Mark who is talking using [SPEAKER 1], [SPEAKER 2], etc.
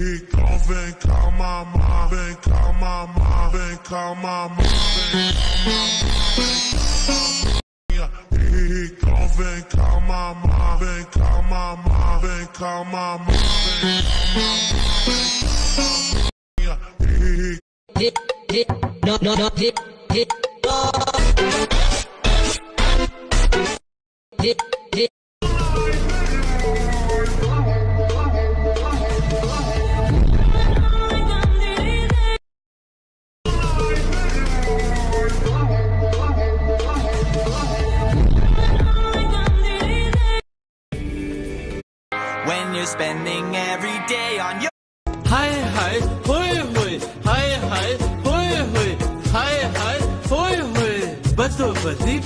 [SPEAKER 1] Então vem cá mamar, vem cá mamar, vem cá mamar, então vem cá mamar, vem cá mamar, vem cá mamar,
[SPEAKER 2] When you're spending every day on your
[SPEAKER 3] Hi hi, hoi hoi, hi hi, hoi hoi, hi hi, hoi hoi. Bato bati,